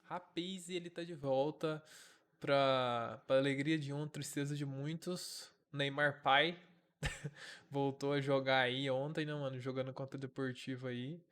Rapaz, e ele tá de volta pra alegria de um, tristeza de muitos. Neymar pai voltou a jogar aí ontem, né, mano? Jogando contra o Deportivo aí.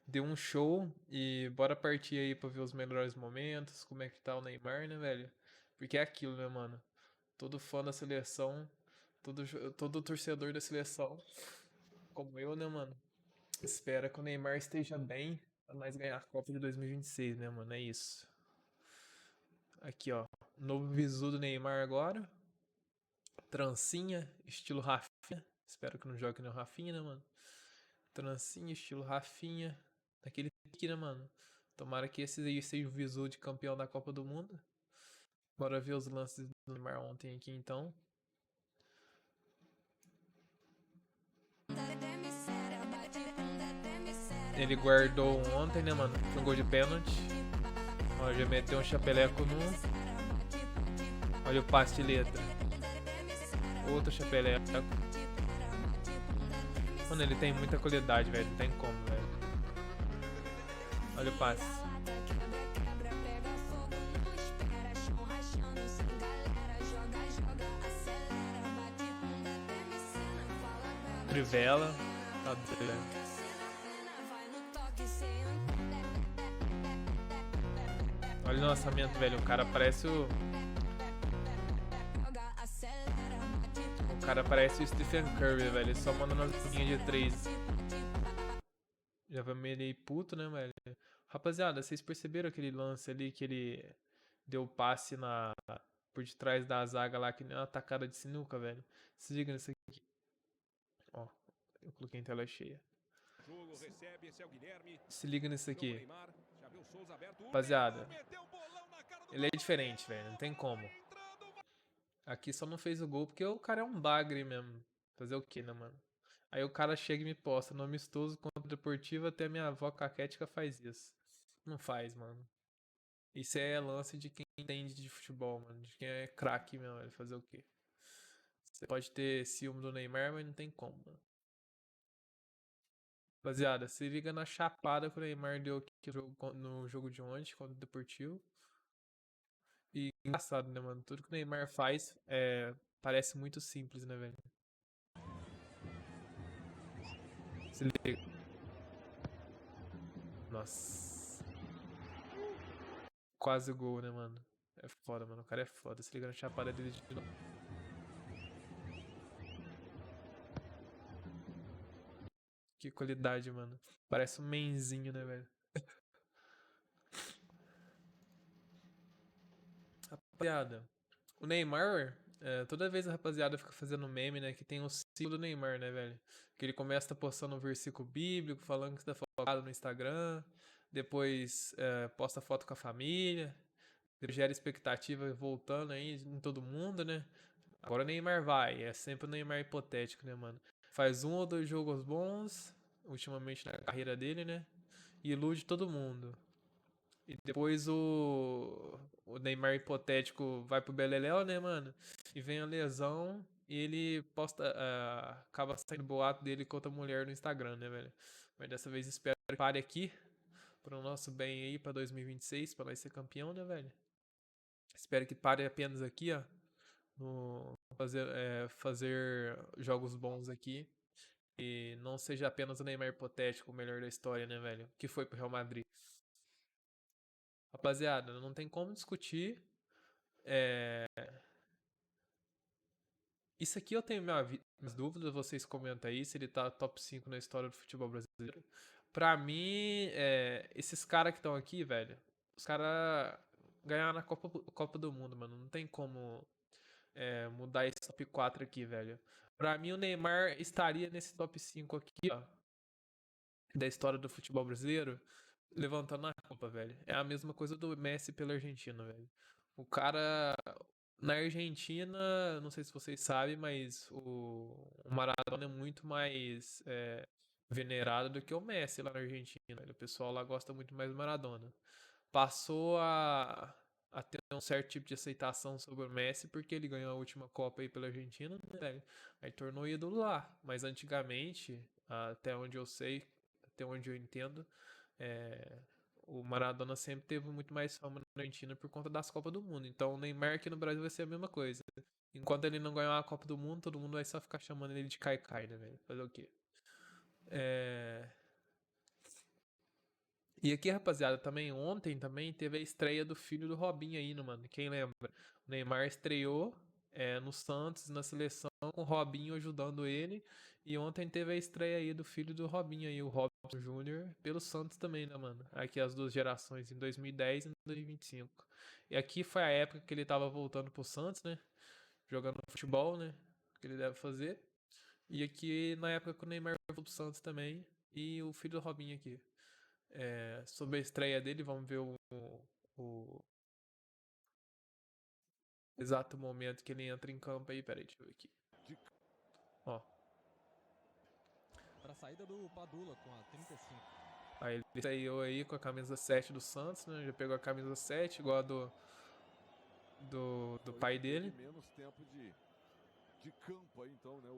Deu um show e bora partir aí pra ver os melhores momentos, como é que tá o Neymar, né, velho? Porque é aquilo, né, mano? Todo fã da seleção, todo torcedor da seleção, como eu, né, mano? Espera que o Neymar esteja bem pra nós ganhar a Copa de 2026, né, mano? É isso. Aqui, ó. Novo visu do Neymar agora. Trancinha, estilo Rafinha. Espero que não jogue que nem o Rafinha, né, mano? Trancinha, estilo Rafinha. Daquele pique, né, mano? Tomara que esse aí seja o visu de campeão da Copa do Mundo. Bora ver os lances do Neymar ontem aqui, então. Ele guardou ontem, né, mano? Foi um gol de pênalti. Ó, já meteu um chapeleco no. Olha o passe de letra. Outro chapeleco. Mano, ele tem muita qualidade, velho. Não tem como, velho. Olha o passe. Trivela. Tá doido. Olha o lançamento, velho. O cara parece o. O cara parece o Stephen Curry, velho. Só manda nas linhas de 3. Já vai meio puto, né, velho? Rapaziada, vocês perceberam aquele lance ali que ele deu passe por detrás da zaga lá, que nem uma tacada de sinuca, velho? Se liga nisso aqui. Ó, eu coloquei em tela cheia. Se liga nisso aqui. Rapaziada, ele é diferente, velho. Não tem como. Aqui só não fez o gol porque o cara é um bagre mesmo. Fazer o quê, né, mano? Aí o cara chega e me posta no amistoso contra o Deportivo, até minha avó caquética faz isso. Não faz, mano. Isso é lance de quem entende de futebol, mano. De quem é craque mesmo, velho. Fazer o quê? Você pode ter ciúme do Neymar, mas não tem como, mano. Rapaziada, se liga na chapada que o Neymar deu aqui no jogo de ontem contra o Deportivo. E engraçado, né, mano? Tudo que o Neymar faz parece muito simples, né, velho? Se liga. Nossa. Quase gol, né, mano? É foda, mano. O cara é foda. Se liga na chapada dele de novo. Que qualidade, mano. Parece um menzinho, né, velho? Rapaziada, o Neymar, toda vez a rapaziada fica fazendo meme, né? Que tem o ciclo do Neymar, né, velho? Que ele começa postando um versículo bíblico, falando que está focado no Instagram. Depois posta foto com a família. Gera expectativa voltando aí em todo mundo, né? Agora o Neymar vai. É sempre o Neymar hipotético, né, mano? Faz um ou dois jogos bons, ultimamente na carreira dele, né? E ilude todo mundo. E depois o Neymar hipotético vai pro Beleléu, né, mano? E vem a lesão e ele posta. Acaba saindo boato dele com outra mulher no Instagram, né, velho? Mas dessa vez espero que pare aqui. Pro nosso bem aí pra 2026, pra nós ser campeão, né, velho? Espero que pare apenas aqui, ó. No fazer jogos bons aqui. E não seja apenas o Neymar hipotético o melhor da história, né, velho? Que foi pro Real Madrid. Rapaziada, não tem como discutir. É, Isso aqui eu tenho minhas dúvidas, vocês comentam aí se ele tá top 5 na história do futebol brasileiro. Pra mim, esses caras que estão aqui, velho, os caras ganharam na Copa do Mundo, mano. Não tem como mudar esse top 4 aqui, velho. Pra mim, o Neymar estaria nesse top 5 aqui, ó, da história do futebol brasileiro, levantando a Copa, velho. É a mesma coisa do Messi pela Argentina, velho. O cara, na Argentina, não sei se vocês sabem, mas o Maradona é muito mais venerado do que o Messi lá na Argentina. O pessoal lá gosta muito mais do Maradona. Passou a ter um certo tipo de aceitação sobre o Messi porque ele ganhou a última Copa aí pela Argentina, né, velho? Aí tornou ídolo lá. Mas antigamente, até onde eu sei, até onde eu entendo, é, o Maradona sempre teve muito mais fama na Argentina por conta das Copas do Mundo. Então o Neymar aqui no Brasil vai ser a mesma coisa. Enquanto ele não ganhar a Copa do Mundo, todo mundo vai só ficar chamando ele de Caicai, né, velho? Fazer o quê? E aqui, rapaziada, também ontem também teve a estreia do filho do Robinho aí, né, mano? Quem lembra? O Neymar estreou no Santos, na seleção, com o Robinho ajudando ele. E ontem teve a estreia aí do filho do Robinho aí, o Robson Júnior, pelo Santos também, né, mano? Aqui as duas gerações, em 2010 e em 2025. E aqui foi a época que ele tava voltando pro Santos, né? Jogando futebol, né? Que ele deve fazer. E aqui na época que o Neymar voltou pro Santos também. E o filho do Robinho aqui. Sobre a estreia dele, vamos ver o exato momento que ele entra em campo aí. Peraí, deixa eu ver aqui. Ó. Pra saída do Padula com a 35. Aí ele estreou aí com a camisa 7 do Santos, né? Já pegou a camisa 7, igual a do pai dele. Menos tempo de campo aí, então, né?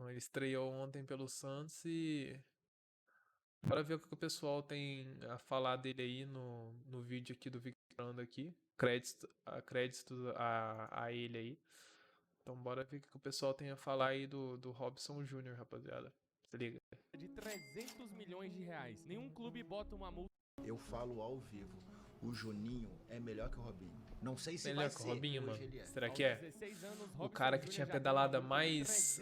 Ele estreou ontem pelo Santos e bora ver o que o pessoal tem a falar dele aí no vídeo aqui do Victor aqui. Crédito a ele aí. Então bora ver o que o pessoal tem a falar aí do Robson Júnior, rapaziada. Se liga. De 300 milhões de reais. Nenhum clube bota uma multa. Eu falo ao vivo. O Juninho é melhor que o Robinho. Não sei se Melhor vai que o ser, Robinho, hoje mano. ele é. Será que é? 16 anos, O cara que tinha pedalada mais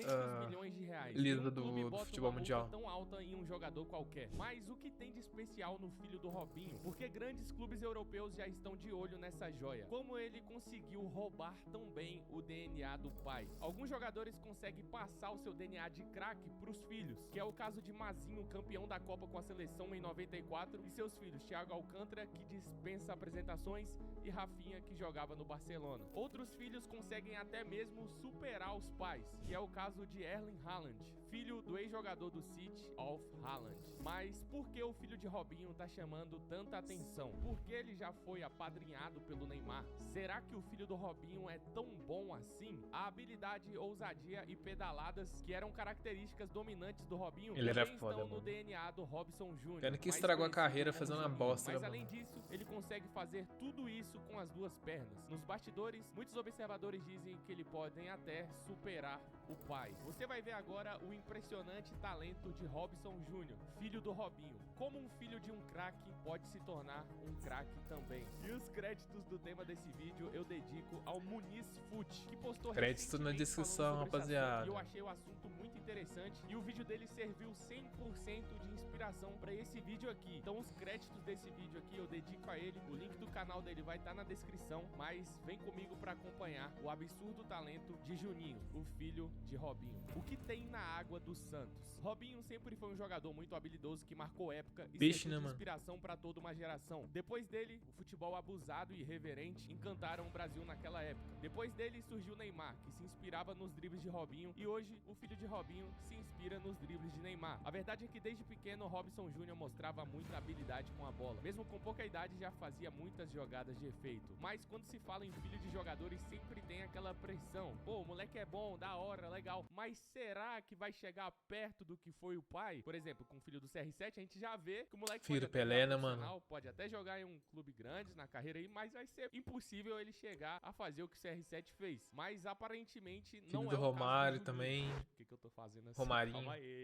lisa do futebol mundial. Tão alta em um jogador qualquer. Mas o que tem de especial no filho do Robinho? Porque grandes clubes europeus já estão de olho nessa joia. Como ele conseguiu roubar tão bem o DNA do pai? Alguns jogadores conseguem passar o seu DNA de craque pros filhos, que é o caso de Mazinho, campeão da Copa com a seleção em 94, e seus filhos, Thiago Alcântara, que dispensa apresentações, e Rafinha, que jogava no Barcelona. Outros filhos conseguem até mesmo superar os pais, que é o caso de Erling Haaland, filho do ex-jogador do City, Alf Haaland. Mas por que o filho de Robinho tá chamando tanta atenção? Porque ele já foi apadrinhado pelo Neymar. Será que o filho do Robinho é tão bom assim? A habilidade, ousadia e pedaladas, que eram características dominantes do Robinho, Ele era também foda, estão no mano. DNA do Robson Júnior. Pena que mais estragou a conhecido carreira como fazendo uma Juninho. bosta, Mas né, além mano? disso, ele consegue fazer tudo isso com as duas pernas. Nos bastidores, muitos observadores dizem que ele pode até superar o pai. Você vai ver agora o impressionante talento de Robson Júnior, filho do Robinho. Como um filho de um craque pode se tornar um craque também. E os créditos do tema desse vídeo eu dedico ao Muniz Fute, que postou Crédito na recentemente descrição, falando sobre esse assunto, rapaziada. e eu achei o assunto muito interessante e o vídeo dele serviu 100% de inspiração para esse vídeo aqui. Então os créditos desse vídeo aqui eu dedico a ele. O link do canal dele vai estar na descrição, mas vem comigo para acompanhar o absurdo talento de Juninho, o filho de Robinho. O que tem na água do Santos? Robinho sempre foi um jogador muito habilidoso que marcou época e Bicho, serviu né, de mano? inspiração para toda uma geração. Depois dele, o futebol abusado e irreverente encantaram o Brasil naquela época. Depois dele surgiu Neymar, que se inspirava nos dribles de Robinho, e hoje o filho de Robinho se inspira nos dribles de Neymar. A verdade é que desde pequeno Robson Júnior mostrava muita habilidade com a bola. Mesmo com pouca idade já fazia muitas jogadas de efeito. Mas quando se fala em filho de jogadores sempre tem aquela pressão. Pô, o moleque é bom, da hora, legal. Mas será que vai chegar perto do que foi o pai? Por exemplo, com o filho do CR7 a gente já vê que o moleque Filho pode do até Pelé, jogar né, mano? profissional, pode até jogar em um clube grande na carreira aí, mas vai ser impossível ele chegar a fazer o que o CR7 fez. Mas aparentemente Filho não do é o caso Romário do Juninho. também. O que eu tô fazendo assim? Romarinho.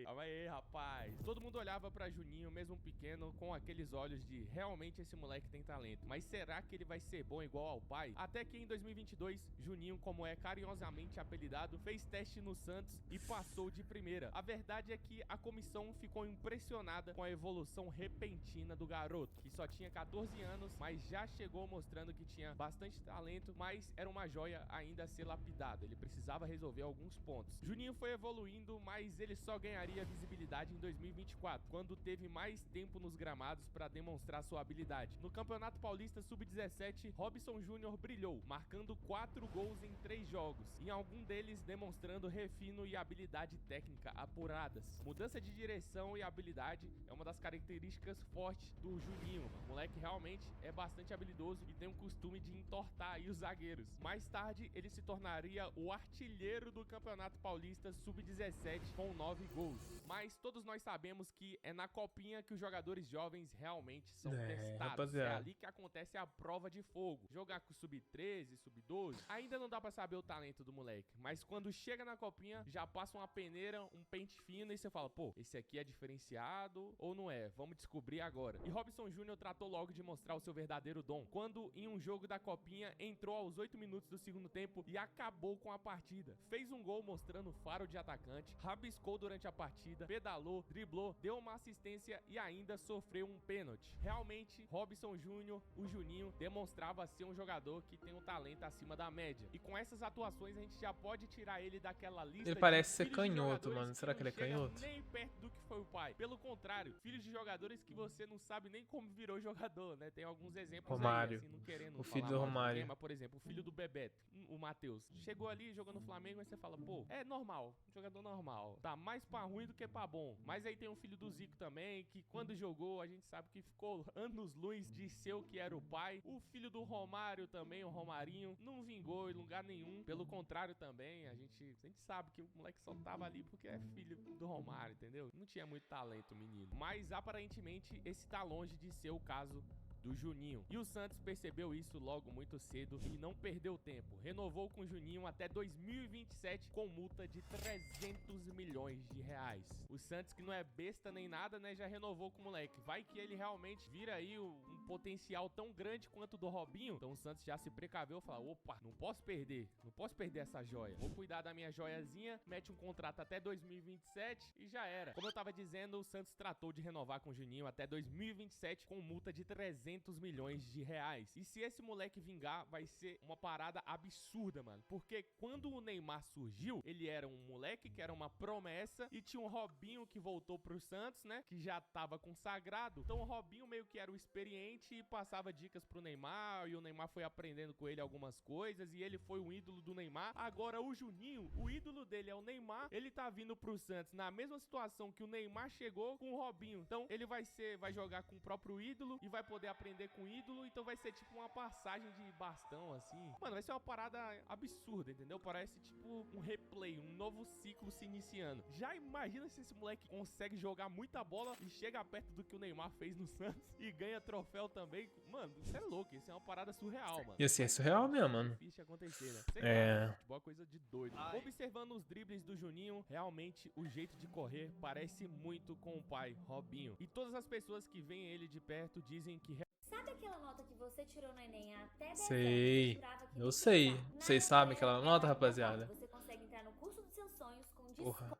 Calma aí, rapaz. Todo mundo olhava pra Juninho, mesmo pequeno, com aqueles olhos de realmente esse moleque tem talento. Mas será que ele vai ser bom igual ao pai? Até que em 2022, Juninho, como é carinhosamente apelidado, fez teste no Santos e passou de primeira. A verdade é que a comissão ficou impressionada com a evolução repentina do garoto, que só tinha 14 anos, mas já chegou mostrando que tinha bastante talento, mas era uma joia ainda a ser lapidada. Ele precisava resolver alguns pontos. Juninho foi evoluindo, mas ele só ganharia visibilidade em 2024, quando teve mais tempo nos gramados para demonstrar sua habilidade. No Campeonato Paulista Sub-17, Robson Júnior brilhou, marcando 4 gols em 3 jogos, em algum deles demonstrando refino e habilidade técnica apuradas. Mudança de direção e habilidade é uma das características fortes do Juninho. O moleque realmente é bastante habilidoso habilidoso e tem o costume de entortar aí os zagueiros. Mais tarde, ele se tornaria o artilheiro do Campeonato Paulista Sub-17 com 9 gols. Mas todos nós sabemos que é na copinha que os jogadores jovens realmente são testados. É rapaziada. ali que acontece a prova de fogo. Jogar com Sub-13, Sub-12, ainda não dá pra saber o talento do moleque. Mas quando chega na copinha, já passa uma peneira, um pente fino e você fala, pô, esse aqui é diferenciado ou não é? Vamos descobrir agora. E Robson Júnior tratou logo de mostrar o seu verdadeiro dom, quando em um jogo da copinha entrou aos 8 minutos do segundo tempo e acabou com a partida. Fez um gol mostrando faro de atacante, rabiscou durante a partida, pedalou, driblou, deu uma assistência e ainda sofreu um pênalti. Realmente, Robson Júnior, o Juninho, demonstrava ser um jogador que tem um talento acima da média. E com essas atuações a gente já pode tirar ele daquela lista. Ele parece de ser filhos de canhoto, jogadores mano. Será que ele é não chega canhoto? nem perto do que foi o pai. Pelo contrário, filhos de jogadores que você não sabe nem como virou jogador, né? Tem alguns exemplos Romário. aí, assim, não querendo O filho falar do mal de Romário. ninguém, mas, por exemplo, o filho do Bebeto, o Matheus, chegou ali jogando no Flamengo e você fala, pô, é normal, jogador normal. Tá mais pra ruim do que pra bom. Mas aí tem o filho do Zico também, que quando jogou, a gente sabe que ficou anos-luz de ser o que era o pai. O filho do Romário também, o Romarinho, não vingou em lugar nenhum. Pelo contrário também, a gente sabe que o moleque só tava ali porque é filho do Romário, entendeu? Não tinha muito talento, menino. Mas aparentemente esse tá longe de ser o caso do Juninho. E o Santos percebeu isso logo muito cedo e não perdeu tempo. Renovou com o Juninho até 2027 com multa de 300 milhões de reais. O Santos, que não é besta nem nada, né, já renovou com o moleque. Vai que ele realmente vira aí um potencial tão grande quanto o do Robinho. Então o Santos já se precaveu e falou, opa, não posso perder essa joia. Vou cuidar da minha joiazinha, mete um contrato até 2027 e já era. Como eu tava dizendo, o Santos tratou de renovar com o Juninho até 2027 com multa de 300 milhões de reais. E se esse moleque vingar, vai ser uma parada absurda, mano. Porque quando o Neymar surgiu, ele era um moleque que era uma promessa e tinha um Robinho que voltou pro Santos, né? Que já tava consagrado. Então o Robinho meio que era o experiente e passava dicas pro Neymar e o Neymar foi aprendendo com ele algumas coisas e ele foi o ídolo do Neymar. Agora o Juninho, o ídolo dele é o Neymar, ele tá vindo pro Santos na mesma situação que o Neymar chegou com o Robinho. Então ele vai jogar com o próprio ídolo e vai poder aprender com o ídolo, então vai ser tipo uma passagem de bastão, assim. Mano, vai ser uma parada absurda, entendeu? Parece tipo um replay, um novo ciclo se iniciando. Já imagina se esse moleque consegue jogar muita bola e chega perto do que o Neymar fez no Santos e ganha troféu também. Mano, isso é louco, isso é uma parada surreal, mano. E assim, é surreal mesmo, mano. Difícil de acontecer, né? Sei É. lá, futebol é coisa de doido. Observando os dribles do Juninho, realmente o jeito de correr parece muito com o pai, Robinho. E todas as pessoas que veem ele de perto dizem que sabe aquela nota que você tirou no Enem até 10 Sei. anos, jurava que Eu não sei. precisava? Vocês Na sabem época, aquela nota, ainda rapaziada? falta. Você consegue entrar no curso dos seus sonhos com Porra.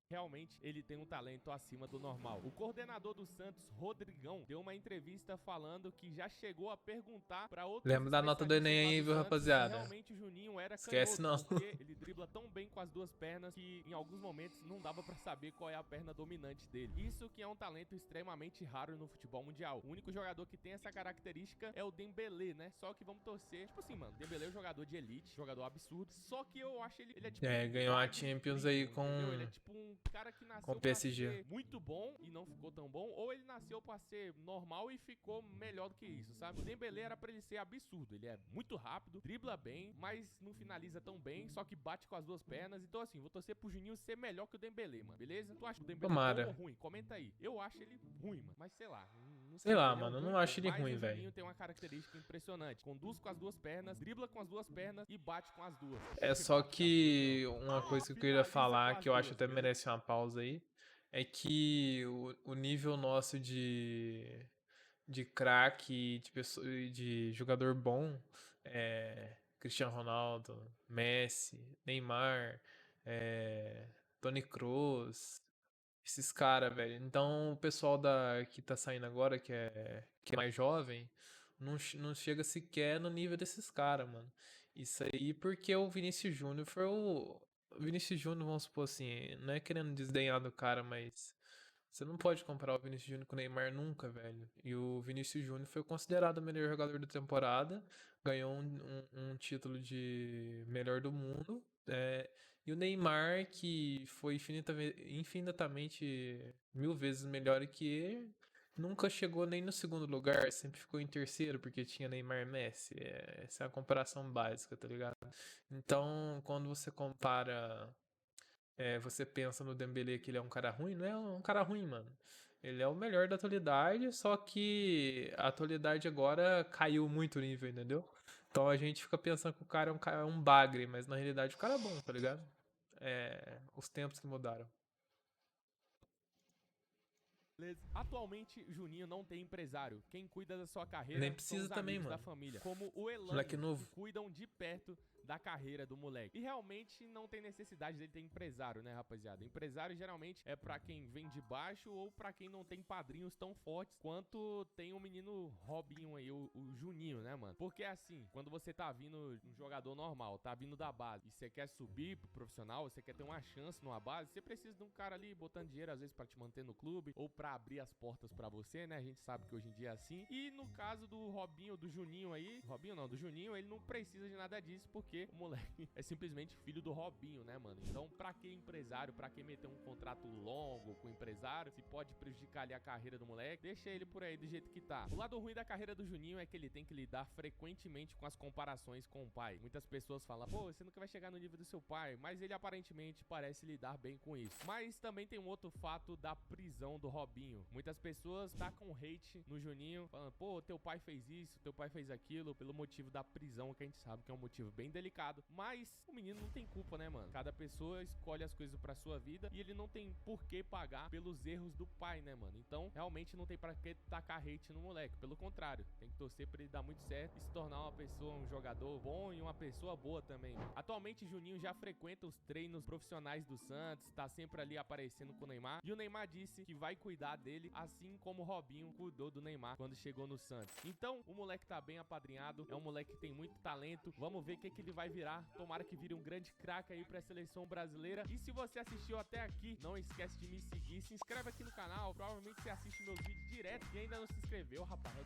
realmente ele tem um talento acima do normal. O coordenador do Santos, Rodrigão, deu uma entrevista falando que já chegou a perguntar para outros Lembra da nota do especialistas Enem aí, lá do viu, Santos, rapaziada? se realmente o Juninho era Esquece canhoto, não. porque ele dribla tão bem com as duas pernas que em alguns momentos não dava para saber qual é a perna dominante dele. Isso que é um talento extremamente raro no futebol mundial. O único jogador que tem essa característica é o Dembélé, né? Só que vamos torcer, tipo assim, mano, Dembélé é um jogador de elite, jogador absurdo, só que eu acho ele é tipo Ganhou a Thiago Champions Pinto, aí com entendeu? Ele é tipo um cara que nasceu com o pra PSG. ser muito bom e não ficou tão bom, ou ele nasceu pra ser normal e ficou melhor do que isso, sabe? O Dembélé era pra ele ser absurdo, ele é muito rápido, dribla bem, mas não finaliza tão bem, só que bate com as duas pernas. Então assim, vou torcer pro Juninho ser melhor que o Dembélé, mano, beleza? Tu acha o Dembélé Tomara. bom ou ruim? Comenta aí. Eu acho ele ruim, mano, mas sei lá, não Sei lá, se ele é um mano, eu ruim, não acho ele mas ruim, o velho. Juninho tem uma característica impressionante, conduz com as duas pernas, dribla com as duas pernas e bate com as duas. É só Bate com as que duas, não. uma coisa que eu queria Finaliza com falar, as que eu acho duas, até beleza? merece uma pausa aí, é que o nível nosso de craque, de jogador bom, Cristiano Ronaldo, Messi, Neymar, é, Toni Kroos, esses caras, velho. Então o pessoal que tá saindo agora, que é mais jovem, não chega sequer no nível desses caras, mano. Isso aí porque o Vinícius Júnior foi o Vinícius Júnior, vamos supor assim, não é querendo desdenhar do cara, mas você não pode comparar o Vinícius Júnior com o Neymar nunca, velho. E o Vinícius Júnior foi considerado o melhor jogador da temporada, ganhou um título de melhor do mundo. E o Neymar, que foi infinitamente 1000 vezes melhor que ele, nunca chegou nem no segundo lugar, sempre ficou em terceiro porque tinha Neymar e Messi. Essa é a comparação básica, tá ligado? Então, quando você compara, você pensa no Dembélé que ele é um cara ruim, não é um cara ruim, mano. Ele é o melhor da atualidade, só que a atualidade agora caiu muito o nível, entendeu? Então a gente fica pensando que o cara é um bagre, mas na realidade o cara é bom, tá ligado? Os tempos que mudaram. Beleza. Atualmente, Juninho não tem empresário. Quem cuida da sua carreira Nem são precisa os também, amigos da mano. família, como o Elano, Moleque novo. que cuidam de perto da carreira do moleque. E realmente não tem necessidade dele ter empresário, né, rapaziada? Empresário geralmente é pra quem vem de baixo ou pra quem não tem padrinhos tão fortes quanto tem o menino Robinho aí, o Juninho, né, mano? Porque assim, quando você tá vindo um jogador normal, tá vindo da base e você quer subir pro profissional, você quer ter uma chance numa base, você precisa de um cara ali botando dinheiro às vezes pra te manter no clube ou pra abrir as portas pra você, né? A gente sabe que hoje em dia é assim. E no caso do Robinho, do Juninho aí, Robinho não, do Juninho, ele não precisa de nada disso porque o moleque é simplesmente filho do Robinho, né, mano? Então, pra que empresário, pra que meter um contrato longo com o empresário, se pode prejudicar ali a carreira do moleque, deixa ele por aí do jeito que tá. O lado ruim da carreira do Juninho é que ele tem que lidar frequentemente com as comparações com o pai. Muitas pessoas falam, pô, você nunca vai chegar no nível do seu pai, mas ele aparentemente parece lidar bem com isso. Mas também tem um outro fato da prisão do Robinho. Muitas pessoas tacam hate no Juninho, falando, pô, teu pai fez isso, teu pai fez aquilo, pelo motivo da prisão, que a gente sabe que é um motivo bem delicado. Mas o menino não tem culpa, né, mano? Cada pessoa escolhe as coisas pra sua vida e ele não tem por que pagar pelos erros do pai, né, mano? Então, realmente não tem pra que tacar hate no moleque. Pelo contrário, tem que torcer pra ele dar muito certo e se tornar uma pessoa, um jogador bom e uma pessoa boa também. Atualmente, Juninho já frequenta os treinos profissionais do Santos, tá sempre ali aparecendo com o Neymar. E o Neymar disse que vai cuidar dele, assim como o Robinho cuidou do Neymar quando chegou no Santos. Então, o moleque tá bem apadrinhado, é um moleque que tem muito talento. Vamos ver o que ele vai virar. Tomara que vire um grande craque aí pra seleção brasileira. E se você assistiu até aqui, não esquece de me seguir. Se inscreve aqui no canal. Provavelmente você assiste meus vídeos direto e ainda não se inscreveu, rapaz.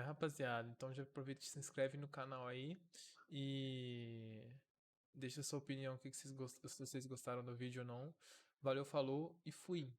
Rapaziada, então já aproveita e se inscreve no canal aí e deixa sua opinião, se vocês gostaram do vídeo ou não. Valeu, falou e fui!